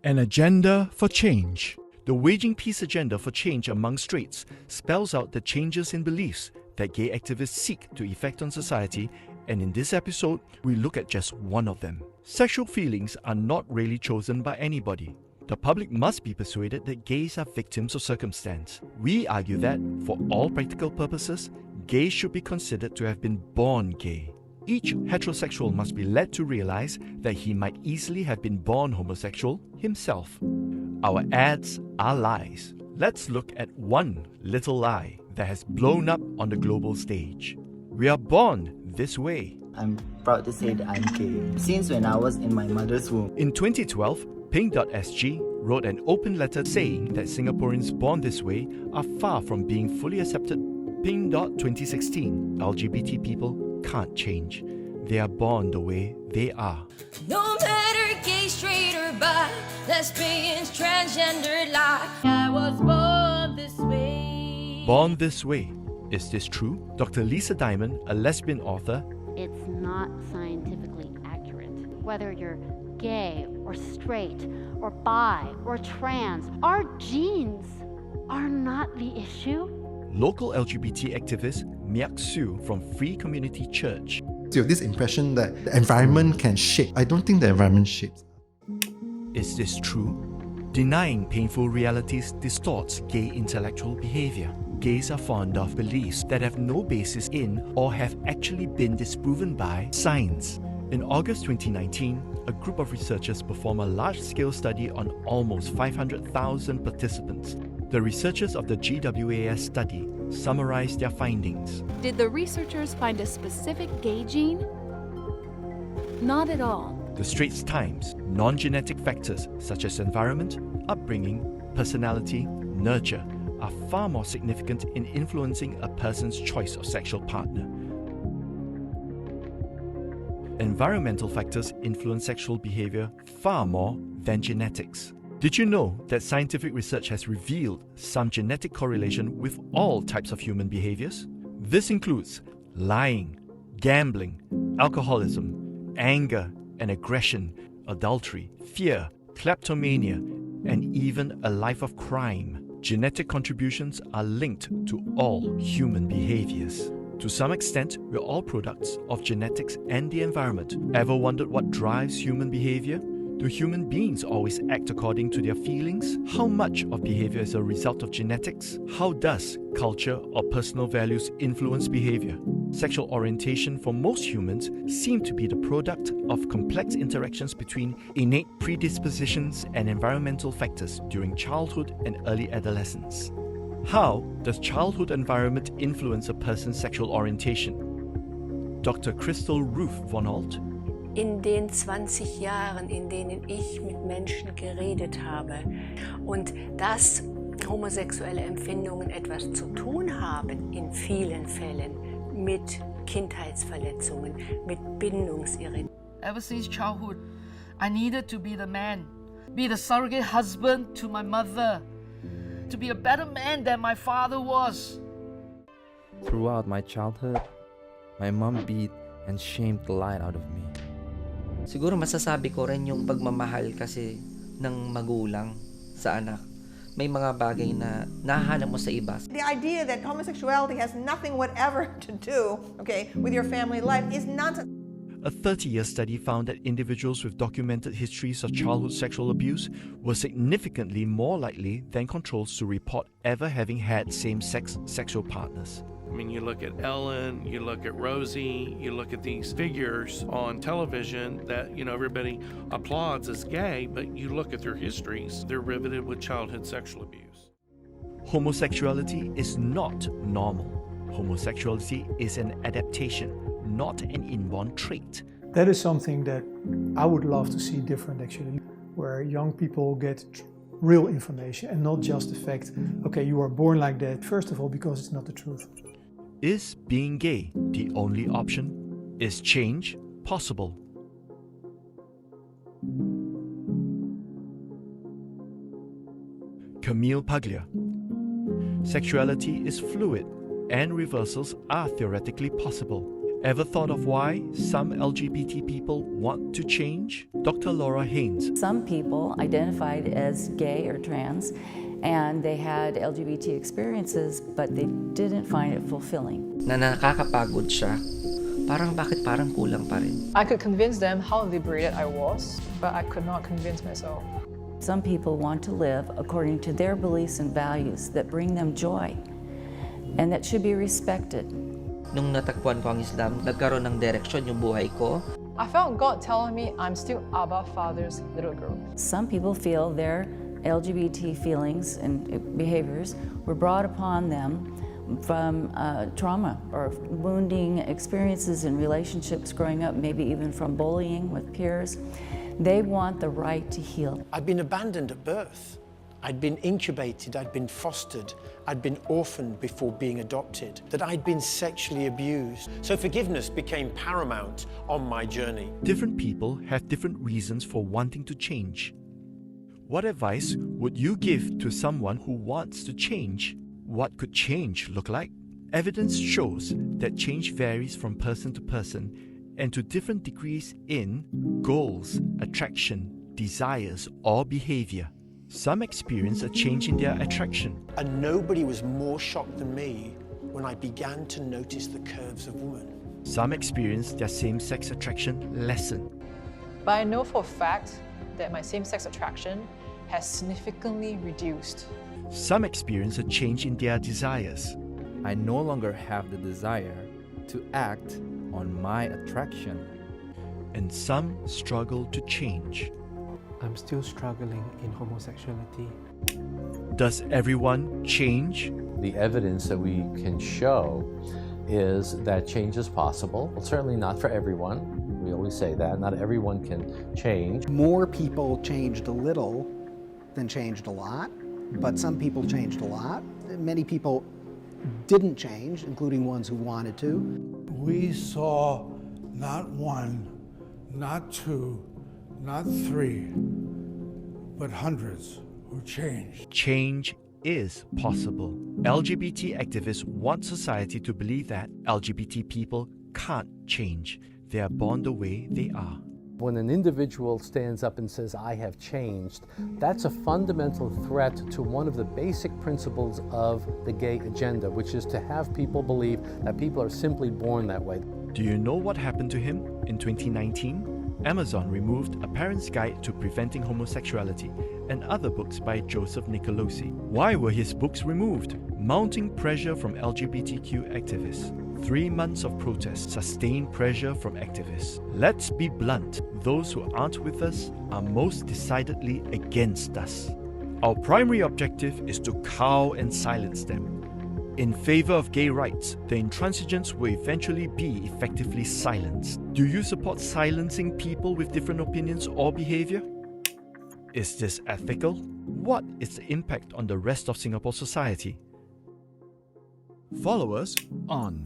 An agenda for change. The Waging Peace Agenda for Change Among Straights spells out the changes in beliefs that gay activists seek to effect on society, and in this episode, we look at just one of them. Sexual feelings are not really chosen by anybody. The public must be persuaded that gays are victims of circumstance. We argue that, for all practical purposes, gays should be considered to have been born gay. Each heterosexual must be led to realize that he might easily have been born homosexual himself. Our ads are lies. Let's look at one little lie that has blown up on the global stage. We are born this way. I'm proud to say that I'm gay since when I was in my mother's womb. In 2012, Pink.sg wrote an open letter saying that Singaporeans born this way are far from being fully accepted. Pink.2016, LGBT people can't change. They are born the way they are. No matter gay, straight or bi, lesbians, transgender, life, I was born this way. Born this way. Is this true? Dr. Lisa Diamond, a lesbian author. It's not scientifically accurate. Whether you're gay or straight or bi or trans, our genes are not the issue. Local LGBT activist Miak Su from Free Community Church. So this impression that the environment can shape. I don't think the environment shapes. Is this true? Denying painful realities distorts gay intellectual behavior. Gays are fond of beliefs that have no basis in or have actually been disproven by science. In August 2019, a group of researchers performed a large-scale study on almost 500,000 participants. The researchers of the GWAS study summarized their findings. Did the researchers find a specific gay gene? Not at all. The Straits Times, non-genetic factors such as environment, upbringing, personality, nurture are far more significant in influencing a person's choice of sexual partner. Environmental factors influence sexual behavior far more than genetics. Did you know that scientific research has revealed some genetic correlation with all types of human behaviors? This includes lying, gambling, alcoholism, anger and aggression, adultery, fear, kleptomania, and even a life of crime. Genetic contributions are linked to all human behaviors. To some extent, we're all products of genetics and the environment. Ever wondered what drives human behavior? Do human beings always act according to their feelings? How much of behavior is a result of genetics? How does culture or personal values influence behavior? Sexual orientation for most humans seem to be the product of complex interactions between innate predispositions and environmental factors during childhood and early adolescence. How does childhood environment influence a person's sexual orientation? Dr. Crystal Ruth von Holt. In den 20 Jahren, in denen ich mit Menschen geredet habe und dass homosexuelle Empfindungen etwas zu tun haben, in vielen Fällen mit Kindheitsverletzungen, mit Bindungsirritationen. Ever since childhood, I needed to be the man, be the surrogate husband to my mother, to be a better man than my father was. Throughout my childhood, my mom beat and shamed the light out of me. Siguro masasabi ko rin yung pagmamahal kasi ng magulang sa anak. May mga bagay na nahanap mo sa iba. The idea that homosexuality has nothing whatever to do, with your family life is nonsense. A 30-year study found that individuals with documented histories of childhood sexual abuse were significantly more likely than controls to report ever having had same-sex sexual partners. I mean, you look at Ellen, you look at Rosie, you look at these figures on television that, everybody applauds as gay, but you look at their histories, they're riveted with childhood sexual abuse. Homosexuality is not normal. Homosexuality is an adaptation, not an inborn trait. That is something that I would love to see different, actually, where young people get real information and not just the fact, you are born like that, first of all, because it's not the truth. Is being gay the only option? Is change possible? Camille Paglia. Sexuality is fluid and reversals are theoretically possible. Ever thought of why some LGBT people want to change? Dr. Laura Haynes. Some people identified as gay or trans, and they had LGBT experiences, but they didn't find it fulfilling. Na nakakapagod siya. Bakit parang kulang pa rin. I could convince them how liberated I was, but I could not convince myself. Some people want to live according to their beliefs and values that bring them joy, and that should be respected. Nung natakbuhan ko ang Islam, nagkaroon ng direksyon yung buhay ko. I felt God telling me I'm still Abba Father's little girl. Some people feel their LGBT feelings and behaviors were brought upon them from trauma or wounding experiences in relationships growing up, maybe even from bullying with peers. They want the right to heal. I'd been abandoned at birth. I'd been incubated, I'd been fostered, I'd been orphaned before being adopted, that I'd been sexually abused. So forgiveness became paramount on my journey. Different people have different reasons for wanting to change. What advice would you give to someone who wants to change? What could change look like? Evidence shows that change varies from person to person and to different degrees in goals, attraction, desires, or behavior. Some experience a change in their attraction. And nobody was more shocked than me when I began to notice the curves of women. Some experience their same-sex attraction lessen. But I know for a fact that my same-sex attraction has significantly reduced. Some experience a change in their desires. I no longer have the desire to act on my attraction. And some struggle to change. I'm still struggling in homosexuality. Does everyone change? The evidence that we can show is that change is possible. Well, certainly not for everyone. We always say that. Not everyone can change. More people changed a little than changed a lot, but some people changed a lot. Many people didn't change, including ones who wanted to. We saw not one, not two, not three, but hundreds who changed. Change is possible. LGBT activists want society to believe that LGBT people can't change. They are born the way they are. When an individual stands up and says, I have changed, that's a fundamental threat to one of the basic principles of the gay agenda, which is to have people believe that people are simply born that way. Do you know what happened to him in 2019? Amazon removed A Parent's Guide to Preventing Homosexuality and other books by Joseph Nicolosi. Why were his books removed? Mounting pressure from LGBTQ activists. 3 months of protests, sustained pressure from activists. Let's be blunt, those who aren't with us are most decidedly against us. Our primary objective is to cow and silence them. In favor of gay rights, the intransigents will eventually be effectively silenced. Do you support silencing people with different opinions or behavior? Is this ethical? What is the impact on the rest of Singapore society? Follow us on